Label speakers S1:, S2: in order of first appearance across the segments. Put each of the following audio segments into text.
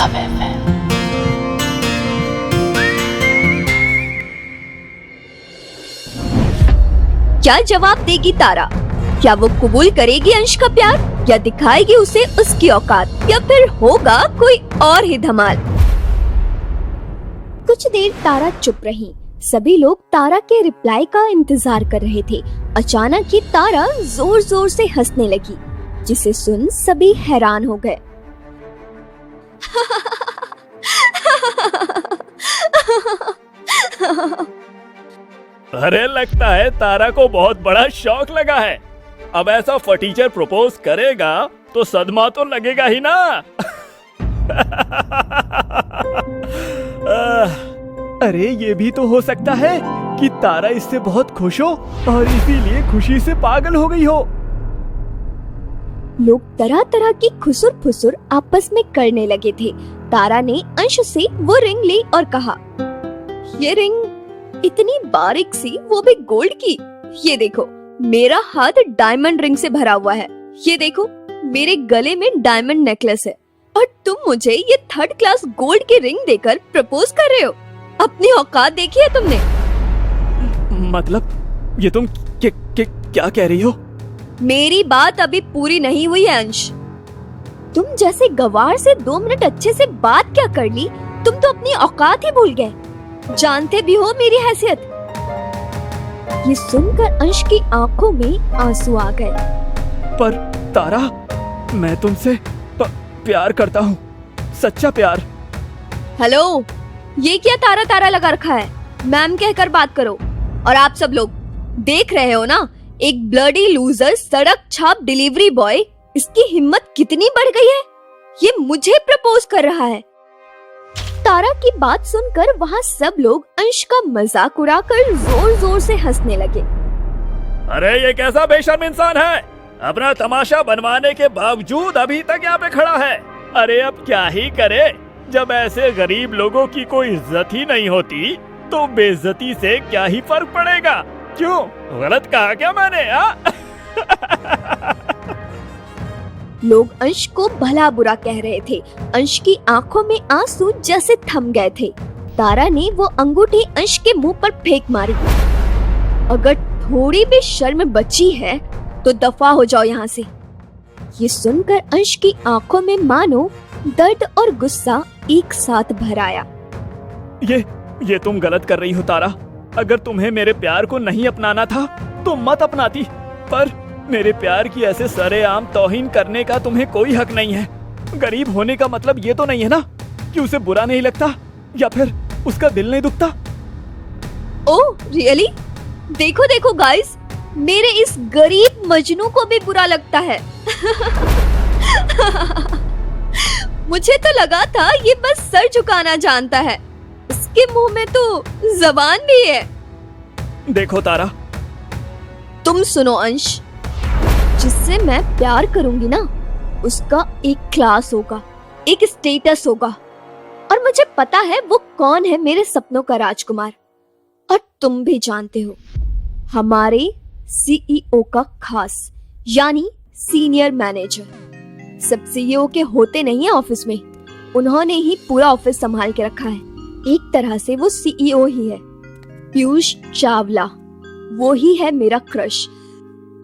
S1: Love FM।
S2: क्या जवाब देगी तारा? क्या वो कबूल करेगी अंश का प्यार या दिखाएगी उसे उसकी औकात, या फिर होगा कोई और ही धमाल? कुछ देर तारा चुप रही। सभी लोग तारा के रिप्लाई का इंतजार कर रहे थे। अचानक ही तारा जोर जोर से हंसने लगी, जिसे सुन सभी हैरान हो गए।
S3: अरे लगता है तारा को बहुत बड़ा शौक लगा है। अब ऐसा फटीचर प्रपोज करेगा तो सदमा तो लगेगा ही ना। अरे ये भी तो हो सकता है कि तारा इससे बहुत खुश हो और इसीलिए खुशी से पागल हो गई हो।
S2: लोग तरह तरह की खुसुर फुसुर आपस में करने लगे थे। तारा ने अंश से वो रिंग ली और कहा, ये रिंग इतनी बारीक सी, वो भी गोल्ड की। ये देखो, मेरा हाथ डायमंड रिंग से भरा हुआ है। ये देखो, मेरे गले में डायमंड नेकलेस है, और तुम मुझे ये 3rd क्लास गोल्ड की रिंग देकर प्रपोज कर रहे हो। अपनी औकात देखी है तुमने?
S3: मतलब ये तुम क्या कह रही हो?
S2: मेरी बात अभी पूरी नहीं हुई है अंश। तुम जैसे गवार से 2 मिनट अच्छे से बात क्या कर ली? तुम तो अपनी औकात ही भूल गए। जानते भी हो मेरी हैसियत। ये सुनकर अंश की आंखों में आंसू आ गए।
S3: पर तारा, मैं तुमसे प्यार करता हूँ, सच्चा प्यार।
S2: हेलो, ये क्या तारा तारा लगा रखा है? मैम कहकर बात करो। और आप सब लोग देख रहे हो ना, एक ब्लडी लूजर सड़क छाप डिलीवरी बॉय, इसकी हिम्मत कितनी बढ़ गई है। ये मुझे प्रपोज कर रहा है। तारा की बात सुनकर वहाँ सब लोग अंश का मजाक उड़ाकर जोर जोर से हंसने लगे।
S3: अरे ये कैसा बेशर्म इंसान है, अपना तमाशा बनवाने के बावजूद अभी तक यहाँ पे खड़ा है। अरे अब क्या ही करे, जब ऐसे गरीब लोगों की कोई इज्जत ही नहीं होती तो बेइज्जती से क्या ही फर्क पड़ेगा। क्यों, गलत कहा क्या मैंने?
S2: लोग अंश को भला बुरा कह रहे थे। अंश की आंखों में आंसू जैसे थम गए थे। तारा ने वो अंगूठी अंश के मुंह पर फेंक मारी। अगर थोड़ी भी शर्म बची है तो दफा हो जाओ यहाँ से। ये सुनकर अंश की आंखों में मानो दर्द और गुस्सा एक साथ भर आया।
S3: ये तुम गलत कर रही हो तारा। अगर तुम्हें मेरे प्यार को नहीं अपनाना था तो मत अपनाती, पर मेरे प्यार की ऐसे सरेआम तौहीन करने का तुम्हें कोई हक नहीं है। गरीब होने का मतलब ये तो नहीं है ना कि उसे बुरा नहीं लगता या फिर उसका दिल नहीं दुखता।
S2: Oh really? देखो देखो गाइस, मेरे इस गरीब मजनू को भी बुरा लगता है। मुझे तो लगा था ये बस सर झुकाना जानता है, इसके मुंह में तो जबान भी है।
S3: देखो तारा,
S2: तुम सुनो अंश, जिससे मैं प्यार करूंगी ना, उसका एक क्लास होगा, एक स्टेटस होगा, और मुझे पता है वो कौन है मेरे सपनों का राजकुमार। और तुम भी जानते हो, हमारे सीईओ का खास, यानी सीनियर मैनेजर। सब सीईओ के होते नहीं है ऑफिस में, उन्होंने ही पूरा ऑफिस संभाल के रखा है। एक तरह से वो सीईओ ही है। पीयूष चावला, वो ही है मेरा क्रश,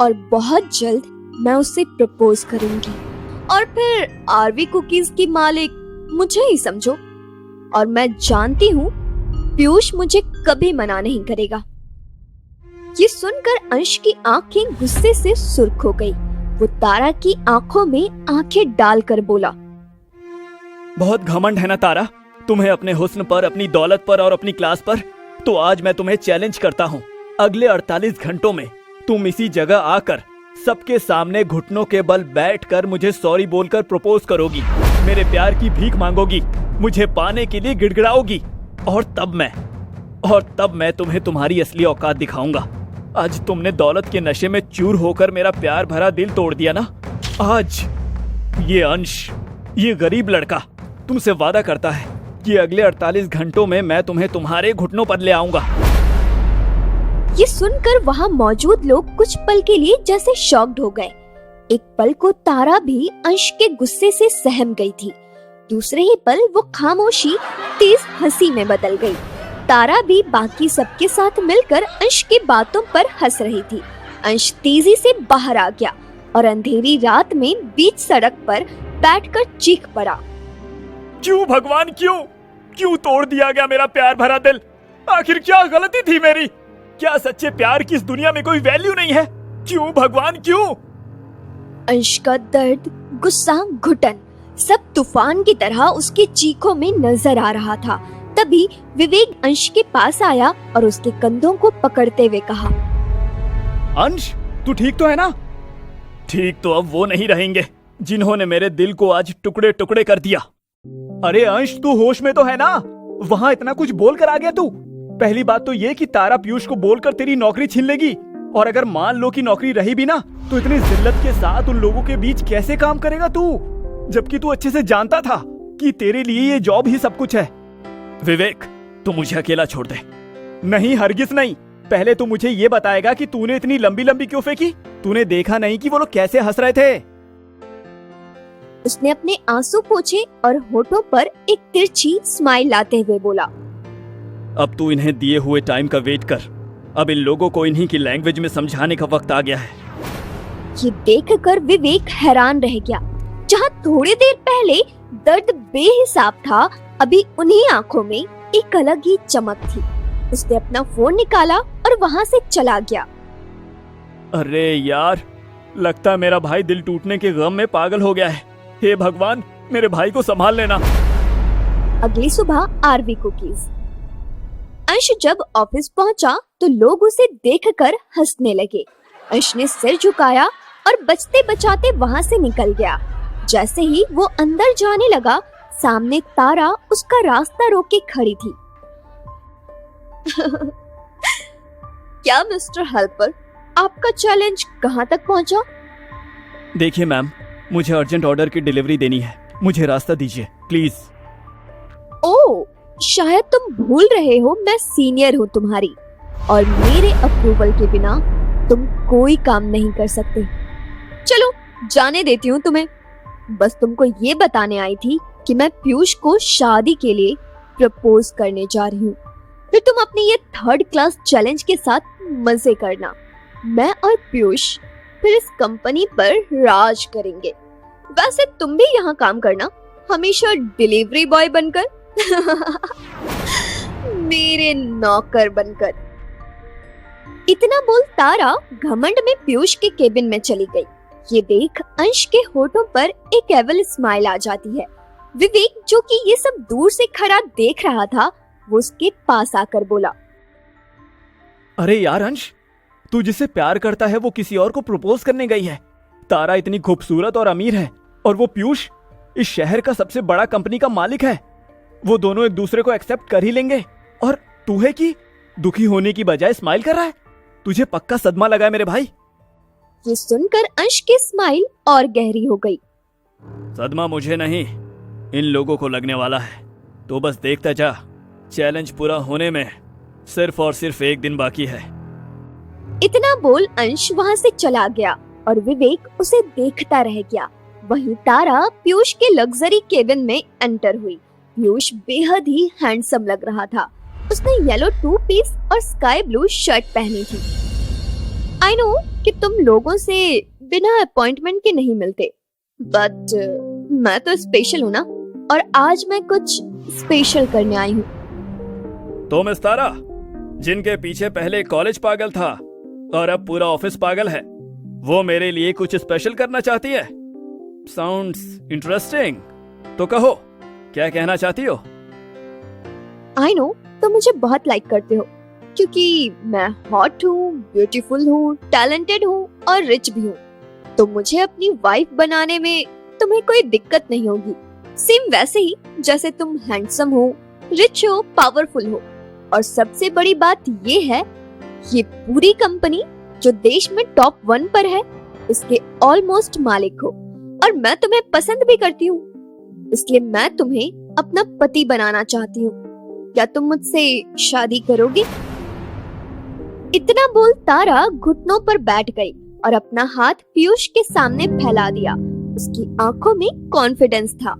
S2: और बहुत जल्द मैं उससे प्रपोज करूंगी। और फिर आरवी कुकीज की मालिक मुझे ही समझो। और मैं जानती हूँ पीयूष मुझे कभी मना नहीं करेगा। ये सुनकर अंश की आंखें गुस्से से सुर्ख हो गई। वो तारा की आंखों में आंखें डालकर बोला,
S3: बहुत घमंड है ना तारा तुम्हें अपने हुस्न पर, अपनी दौलत पर और अपनी क्लास पर। तो आज मैं तुम्हें चैलेंज करता हूँ, अगले 48 घंटों में तुम इसी जगह आकर सबके सामने घुटनों के बल बैठकर मुझे सॉरी बोलकर प्रपोज करोगी, मेरे प्यार की भीख मांगोगी, मुझे पाने के लिए गिड़गिड़ाओगी, और तब मैं तुम्हें तुम्हारी असली औकात दिखाऊंगा। आज तुमने दौलत के नशे में चूर होकर मेरा प्यार भरा दिल तोड़ दिया ना। आज ये अंश, ये गरीब लड़का तुमसे वादा करता है कि अगले 48 घंटों में मैं तुम्हें तुम्हारे घुटनों पर ले आऊंगा।
S2: ये सुनकर वहाँ मौजूद लोग कुछ पल के लिए जैसे शॉक्ड हो गए। एक पल को तारा भी अंश के गुस्से से सहम गई थी। दूसरे ही पल वो खामोशी तेज हंसी में बदल गई। तारा भी बाकी सबके साथ मिलकर अंश की बातों पर हंस रही थी। अंश तेजी से बाहर आ गया और अंधेरी रात में बीच सड़क पर बैठकर चीख पड़ा।
S3: क्यों भगवान, क्यों तोड़ दिया गया मेरा प्यार भरा दिल? आखिर क्या गलती थी मेरी? क्या सच्चे प्यार की इस दुनिया में कोई वैल्यू नहीं है? क्यों भगवान, क्यों?
S2: अंश का दर्द, गुस्सा, घुटन सब तूफान की तरह उसकी चीखों में नजर आ रहा था। तभी विवेक अंश के पास आया और उसके कंधों को पकड़ते हुए कहा,
S3: अंश, तू ठीक तो है ना? ठीक तो अब वो नहीं रहेंगे जिन्होंने मेरे दिल को आज टुकड़े टुकड़े कर दिया। अरे अंश, तू होश में तो है ना? वहाँ इतना कुछ बोल कर आ गया तू। पहली बात तो ये कि तारा पीयूष को बोलकर तेरी नौकरी छीन लेगी, और अगर मान लो कि नौकरी रही भी ना, तो इतनी जिल्लत के साथ उन लोगों के बीच कैसे काम करेगा तू, जबकि तू अच्छे से जानता था कि तेरे लिए ये जॉब ही सब कुछ है। विवेक, तू मुझे अकेला छोड़ दे। नहीं, हरगिज नहीं। पहले तू मुझे ये बताएगा कि तूने इतनी लंबी लंबी क्यों फेंकी? तूने देखा नहीं कि वो लोग कैसे हंस रहे थे?
S2: उसने अपने आंसू पोंछे और होठों पर एक तिरछी स्माइल लाते हुए बोला,
S3: अब तू इन्हें दिए हुए टाइम का वेट कर। अब इन लोगों को इन्हीं की लैंग्वेज में समझाने का वक्त आ गया है।
S2: ये देखकर विवेक हैरान रह गया। जहाँ थोड़ी देर पहले दर्द बेहिसाब था, अभी उन्हीं आंखों में एक अलग ही चमक थी। उसने अपना फोन निकाला और वहाँ से चला गया।
S3: अरे यार, लगता मेरा भाई दिल टूटने के गम में पागल हो गया है। हे भगवान, मेरे भाई को संभाल लेना।
S2: अगली सुबह आरवी कुकीज। अंश जब ऑफिस पहुंचा तो लोग उसे देखकर हंसने लगे। अंश ने सिर झुकाया और बचते बचाते वहां से निकल गया। जैसे ही वो अंदर जाने लगा, सामने तारा उसका रास्ता रोक के खड़ी थी। क्या मिस्टर हेल्पर, आपका चैलेंज कहाँ तक पहुंचा?
S3: देखिए मैम, मुझे अर्जेंट ऑर्डर की डिलीवरी देनी है। मुझे रास्ता दीजिए प्लीज।
S2: ओह, शायद तुम भूल रहे हो मैं सीनियर हूँ तुम्हारी, और मेरे अप्रूवल के बिना तुम कोई काम नहीं कर सकते। चलो जाने देती हूँ तुम्हें। बस तुमको ये बताने आई थी कि मैं पीयूष को शादी के लिए प्रपोज करने जा रही हूँ। फिर तुम अपने ये 3rd क्लास चैलेंज के साथ मजे करना। मैं और पीयूष फिर इस कंपनी पर राज करेंगे। वैसे तुम भी यहाँ काम करना, हमेशा डिलीवरी बॉय बनकर। मेरे नौकर बनकर। इतना बोल तारा घमंड में पीयूष के केबिन में चली गई। ये देख अंश के होठों पर एक एविल स्माइल आ जाती है। विवेक, जो कि ये सब दूर से खड़ा देख रहा था, वो उसके पास आकर बोला,
S3: अरे यार अंश, तू जिससे प्यार करता है वो किसी और को प्रपोज करने गई है। तारा इतनी खूबसूरत और अमीर है, और वो पीयूष इस शहर का सबसे बड़ा कंपनी का मालिक है। वो दोनों एक दूसरे को एक्सेप्ट कर ही लेंगे, और तू है कि दुखी होने की बजाय स्माइल कर रहा है। तुझे पक्का सदमा लगा है मेरे भाई।
S2: ये सुनकर अंश की स्माइल और गहरी हो गई।
S3: सदमा मुझे नहीं, इन लोगों को लगने वाला है। तो बस देखता जा, चैलेंज पूरा होने में सिर्फ और सिर्फ 1 दिन बाकी है।
S2: इतना बोल अंश वहाँ से चला गया और विवेक उसे देखता रह गया। वहीं तारा पीयूष के लग्जरी केबिन में एंटर हुई। पीयूष बेहद ही हैंडसम लग रहा था। उसने येलो 2 पीस और स्काई ब्लू शर्ट पहनी थी। आई नो कि तुम लोगों से बिना अपॉइंटमेंट के नहीं मिलते, बट मैं तो स्पेशल हूँ ना, और आज मैं कुछ स्पेशल करने आई हूँ।
S3: तो मिस तारा, जिनके पीछे पहले कॉलेज पागल था और अब पूरा ऑफिस पागल है, वो मेरे लिए कुछ स्पेशल करना चाहती है। Sounds interesting. तो कहो, क्या कहना चाहती हो?
S2: आई नो तुम मुझे बहुत लाइक करते हो, क्योंकि मैं हॉट हूँ, ब्यूटीफुल हूँ, टैलेंटेड हूँ और रिच भी हूँ। तो मुझे अपनी वाइफ बनाने में तुम्हें कोई दिक्कत नहीं होगी। सेम वैसे ही जैसे तुम हैंडसम हो, रिच हो, पावरफुल हो, और सबसे बड़ी बात ये है, ये पूरी कंपनी जो देश में टॉप 1 पर है, इसके ऑलमोस्ट मालिक हो, और मैं तुम्हें पसंद भी करती हूँ। इसलिए मैं तुम्हें अपना पति बनाना चाहती हूँ। क्या तुम मुझसे शादी करोगे? इतना बोल तारा घुटनों पर बैठ गई और अपना हाथ पीयूष के सामने फैला दिया। उसकी आंखों में कॉन्फिडेंस था।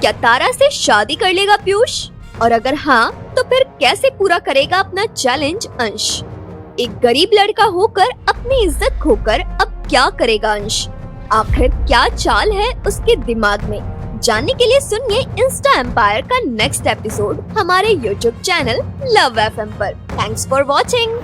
S2: क्या तारा से शादी कर लेगा पीयूष? और अगर हाँ, तो फिर कैसे पूरा करेगा अपना चैलेंज अंश? एक गरीब लड़का होकर अपनी इज्जत खोकर अब क्या करेगा अंश? आखिर क्या चाल है उसके दिमाग में? जानने के लिए सुनिए इंस्टा एम्पायर का नेक्स्ट एपिसोड हमारे YouTube चैनल लव FM पर। Thanks for watching.